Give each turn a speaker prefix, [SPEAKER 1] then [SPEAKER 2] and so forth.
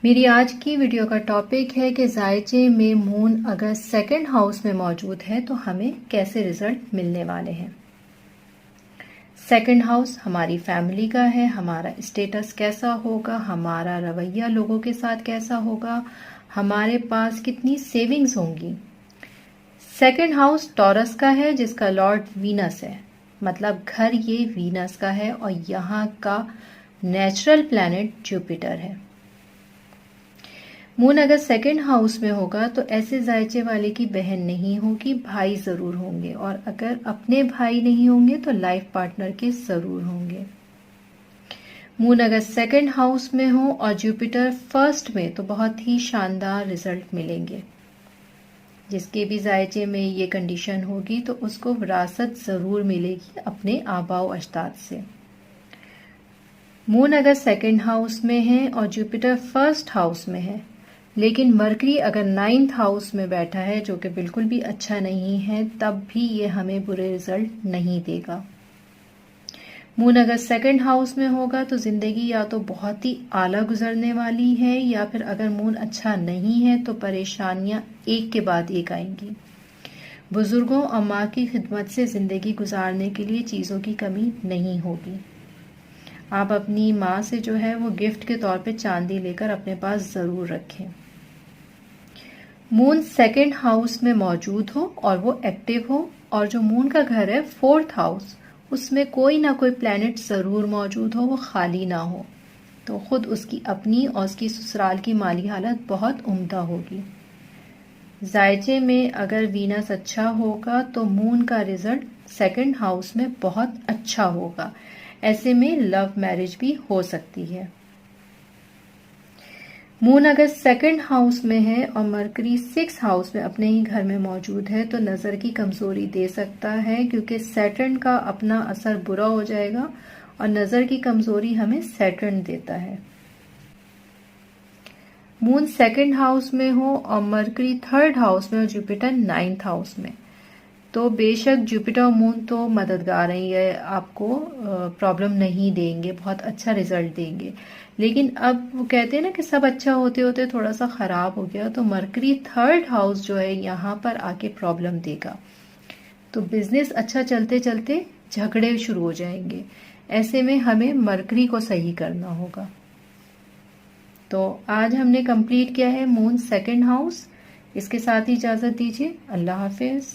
[SPEAKER 1] मेरी आज की वीडियो का टॉपिक है कि जायचे में मून अगर सेकंड हाउस में मौजूद है तो हमें कैसे रिजल्ट मिलने वाले हैं। सेकंड हाउस हमारी फैमिली का है, हमारा स्टेटस कैसा होगा, हमारा रवैया लोगों के साथ कैसा होगा, हमारे पास कितनी सेविंग्स होंगी। सेकंड हाउस टॉरस का है जिसका लॉर्ड वीनस है, मतलब घर ये वीनस का है और यहाँ का नेचुरल प्लैनेट जुपिटर है। मून अगर सेकंड हाउस में होगा तो ऐसे जायचे वाले की बहन नहीं होगी, भाई जरूर होंगे, और अगर अपने भाई नहीं होंगे तो लाइफ पार्टनर के जरूर होंगे। मून अगर सेकंड हाउस में हो और जुपिटर फर्स्ट में तो बहुत ही शानदार रिजल्ट मिलेंगे। जिसके भी जायचे में ये कंडीशन होगी तो उसको विरासत जरूर मिलेगी अपने आबाओ अजदाद से। मून अगर सेकंड हाउस में है और जुपिटर फर्स्ट हाउस में है, लेकिन मरकरी अगर 9th हाउस में बैठा है जो कि बिल्कुल भी अच्छा नहीं है, तब भी ये हमें बुरे रिजल्ट नहीं देगा। मून अगर सेकंड हाउस में होगा तो जिंदगी या तो बहुत ही आला गुजरने वाली है, या फिर अगर मून अच्छा नहीं है तो परेशानियां एक के बाद एक आएंगी। बुजुर्गों और माँ की खिदमत से जिंदगी गुजारने के लिए चीजों की कमी नहीं होगी। आप अपनी माँ से जो है वो गिफ्ट के तौर पे चांदी लेकर अपने पास जरूर रखें। मून सेकंड हाउस में मौजूद हो और वो एक्टिव हो, और जो मून का घर है 4th हाउस, उसमें कोई ना कोई प्लैनेट जरूर मौजूद हो, वो खाली ना हो, तो खुद उसकी अपनी और उसकी ससुराल की माली हालत बहुत उम्दा होगी। जायचे में अगर वीनस अच्छा होगा तो मून का रिजल्ट सेकंड हाउस में बहुत अच्छा होगा। ऐसे में लव मैरिज भी हो सकती है। मून अगर सेकंड हाउस में है और मरकरी 6th हाउस में अपने ही घर में मौजूद है तो नजर की कमजोरी दे सकता है, क्योंकि सैटर्न का अपना असर बुरा हो जाएगा और नजर की कमजोरी हमें सैटर्न देता है। मून सेकंड हाउस में हो और मरकरी 3rd हाउस में और जुपिटर 9th हाउस में, तो बेशक जुपिटर और मून तो मददगार हैं, ये आपको प्रॉब्लम नहीं देंगे, बहुत अच्छा रिजल्ट देंगे। लेकिन अब वो कहते हैं ना कि सब अच्छा होते होते थोड़ा सा खराब हो गया, तो मरकरी 3rd हाउस जो है यहाँ पर आके प्रॉब्लम देगा। तो बिजनेस अच्छा चलते चलते झगड़े शुरू हो जाएंगे। ऐसे में हमें मरकरी को सही करना होगा। तो आज हमने कंप्लीट किया है मून सेकंड हाउस। इसके साथ ही इजाजत दीजिए। अल्लाह हाफिज।